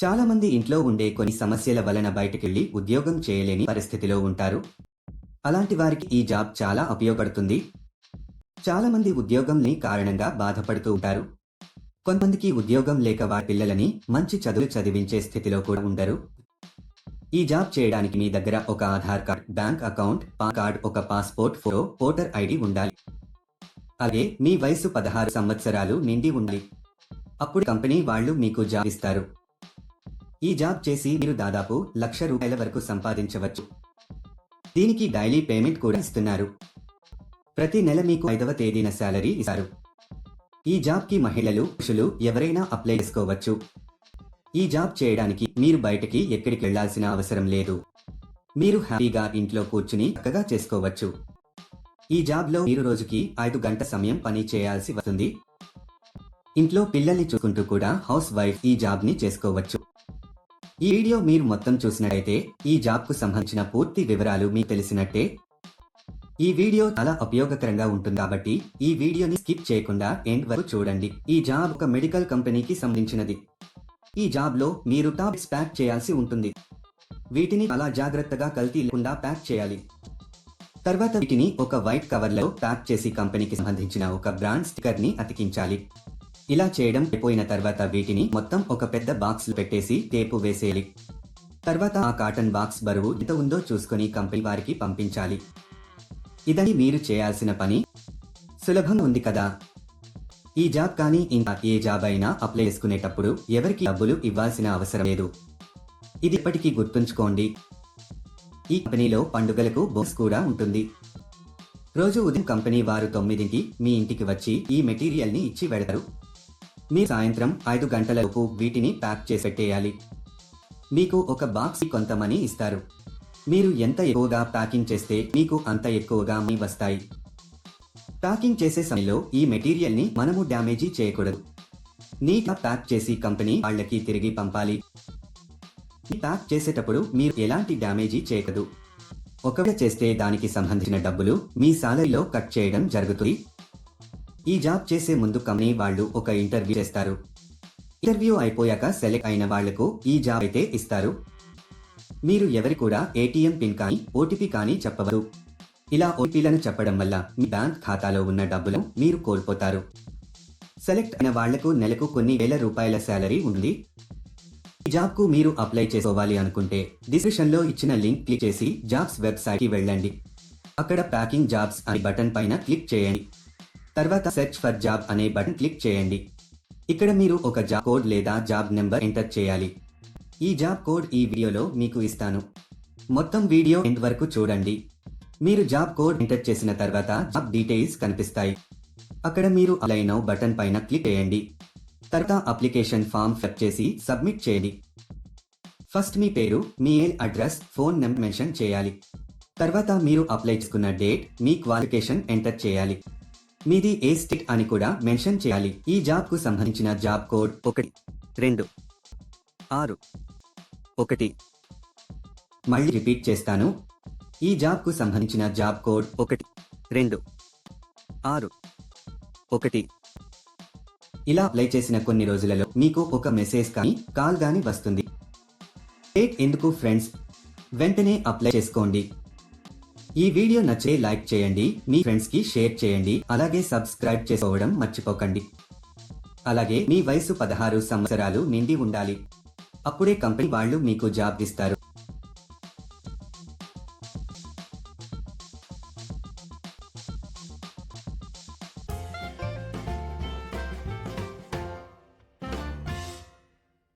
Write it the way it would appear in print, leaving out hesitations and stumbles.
చాలా మంది ఇంట్లో ఉండే కొన్ని సమస్యల వలన బయటకెళ్లి ఉద్యోగం చేయలేని పరిస్థితిలో ఉంటారు. అలాంటి వారికి ఈ జాబ్ చాలా ఉపయోగపడుతుంది. చాలా మంది ఉద్యోగం లేని కారణంగా బాధపడుతూ ఉంటారు. కొంతమందికి ఉద్యోగం లేక వారి పిల్లలని మంచి చదువులు చదివించే స్థితిలో కూడా ఉండరు. ఈ జాబ్ చేయడానికి మీ దగ్గర ఒక Aadhaar card, bank account, pan card, ఒక పాస్పోర్ట్ ఫోటో, ఓటర్ ఐడి ఉండాలి. అలాగే మీ వయసు 16 సంవత్సరాలు నిండి ఉండాలి. అప్పుడు కంపెనీ వాళ్ళు మీకు జాబ్ ఇస్తారు. ఈ జాబ్ చేసి మీరు దాదాపు ₹1,00,000 వరకు సంపాదించవచ్చు. దీనికి డైలీ పేమెంట్ కూడా ఇస్తున్నారు. ప్రతి నెల మీకు 5వ తేదీన శాలరీ ఇస్తారు. ఈ జాబ్కి మహిళలు, పురుషులు ఎవరైనా అప్లై చేసుకోవచ్చు. ఈ జాబ్ చేయడానికి మీరు బయటకి ఎక్కడికి వెళ్లాల్సిన అవసరం లేదు. మీరు హ్యాపీగా ఇంట్లో కూర్చుని చక్కగా చేసుకోవచ్చు. ఈ జాబ్లో మీరు రోజుకి 5 గంటల సమయం పని చేయాల్సి వస్తుంది. ఇంట్లో పిల్లల్ని చూసుకుంటూ కూడా హౌస్ వైఫ్ ఈ జాబ్ని చేసుకోవచ్చు. ఈ వీడియో మీరు మొత్తం చూసినట్లయితే ఈ జాబ్కు సంబంధించిన పూర్తి వివరాలు మీకు తెలిసినట్టే. ఈ వీడియో చాలా ఉపయోగకరంగా ఉంటుంది కాబట్టి ఈ వీడియోని స్కిప్ చేయకుండా ఎండ్ వరకు చూడండి. ఈ జాబ్ ఒక మెడికల్ కంపెనీకి సంబంధించినది. ఈ జాబ్లో మీరు టాబ్లెట్స్ ప్యాక్ చేయాల్సి ఉంటుంది. వీటిని చాలా జాగ్రత్తగా కల్తీ లేకుండా ప్యాక్ చేయాలి. తర్వాత వీటిని ఒక వైట్ కవర్లో ప్యాక్ చేసి కంపెనీకి సంబంధించిన ఒక బ్రాండ్ స్టిక్కర్ని అతికించాలి. ఇలా చేయడం అయిపోయిన తర్వాత వీటిని మొత్తం ఒక పెద్ద బాక్స్ పెట్టేసి టేపు వేసేయాలి. తర్వాత ఆ కాటన్ బాక్స్ బరువు ఎంత ఉందో చూసుకొని కంపెనీ వారికి పంపించాలి. ఇదని మీరు చేయాల్సిన పని. సులభంగా ఉంది కదా. ఈ జాబ్ కానీ ఇంకా ఏ జాబ్ అయినా అప్లై చేసుకునేటప్పుడు ఎవరికి డబ్బులు ఇవ్వాల్సిన అవసరం లేదు. ఇది ఇప్పటికీ గుర్తుంచుకోండి. ఈ కంపెనీలో పండుగలకు బోనస్ కూడా ఉంటుంది. రోజు ఉదయం కంపెనీ వారు 9కి మీ ఇంటికి వచ్చి ఈ మెటీరియల్ని ఇచ్చి వెడతారు. మీరు సాయంత్రం 5 గంటలలోపు వీటిని ప్యాక్ చేసి పెట్టేయాలి. మీకు ఒక బాక్స్ కొంత మనీ ఇస్తారు. మీరు ఎంత ఎక్కువగా ప్యాకింగ్ చేస్తే మీకు అంత ఎక్కువగా మనీ వస్తాయి. ప్యాకింగ్ చేసే సమయంలో ఈ మెటీరియల్ని మనము డ్యామేజీ చేయకూడదు. నీట్గా ప్యాక్ చేసి కంపెనీ వాళ్ళకి తిరిగి పంపాలి. ప్యాక్ చేసేటప్పుడు మీరు ఎలాంటి డ్యామేజీ చేయకూడదు. ఒకవేళ చేస్తే దానికి సంబంధించిన డబ్బులు మీ సాలరీలో కట్ చేయడం జరుగుతుంది. ఈ జాబ్ చేసే ముందు కంపెనీ వాళ్ళు ఒక ఇంటర్వ్యూ చేస్తారు. ఇంటర్వ్యూ అయిపోయాక సెలెక్ట్ అయిన వాళ్లకు ఈ జాబ్ అయితే ఇస్తారు. మీరు ఎవరి కూడా ఏటీఎం పిన్ కానీ ఓటీపీ కానీ చెప్పవద్దు. ఇలా ఓటీపీలను చెప్పడం వల్ల మీ బ్యాంక్ ఖాతాలో ఉన్న డబ్బులను మీరు కోల్పోతారు. సెలెక్ట్ అయిన వాళ్లకు నెలకు కొన్ని వేల రూపాయల శాలరీ ఉంది. ఈ జాబ్కు మీరు అప్లై చేసుకోవాలి అనుకుంటే డిస్క్రిప్షన్లో ఇచ్చిన లింక్ క్లిక్ చేసి జాబ్స్ వెబ్సైట్కి వెళ్ళండి. అక్కడ ప్యాకింగ్ జాబ్స్ అనే బటన్ పైన క్లిక్ చేయండి. తర్వాత సెర్చ్ ఫర్ జాబ్ అనే బటన్ క్లిక్ చేయండి. ఇక్కడ మీరు ఒక జాబ్ కోడ్ లేదా జాబ్ నెంబర్ ఎంటర్ చేయాలి. ఈ జాబ్ కోడ్ ఈ వీడియోలో మీకు ఇస్తాను. మొత్తం వీడియో ఎండ్ వరకు చూడండి. మీరు జాబ్ కోడ్ ఎంటర్ చేసిన తర్వాత జాబ్ డీటెయిల్స్ కనిపిస్తాయి. అక్కడ మీరు అప్లై నౌ బటన్ పైన క్లిక్ చేయండి. తర్వాత అప్లికేషన్ ఫామ్ ఫిల్ చేసి సబ్మిట్ చేయండి. ఫస్ట్ మీ పేరు, మీ mail address, phone number mention చేయాలి. తర్వాత మీరు అప్లై చేసుకున్న డేట్, మీ క్వాలిఫికేషన్ ఎంటర్ చేయాలి. మీది ఏ స్టేట్ అని కూడా మెన్షన్ చేయాలి. ఈ జాబ్ కు సంబంధించిన జాబ్ కోడ్ 1261. మళ్ళీ రిపీట్ చేస్తాను. ఈ జాబ్ కు సంబంధించిన జాబ్ కోడ్ 1261. ఇలా అప్లై చేసిన కొన్ని రోజులలో మీకు ఒక మెసేజ్ కానీ కాల్ కానీ వస్తుంది. డేట్ ఎందుకు ఫ్రెండ్స్, వెంటనే అప్లై చేసుకోండి. ఈ వీడియో నచ్చే లైక్ చేయండి, మీ ఫ్రెండ్స్ కి షేర్ చేయండి, అలాగే సబ్స్క్రైబ్ చేసుకోవడం మర్చిపోకండి. అలాగే మీ వయసు 16 సంవత్సరాలు నిండి ఉండాలి. అప్పుడే కంపెనీ వాళ్ళు మీకు జాబ్ ఇస్తారు.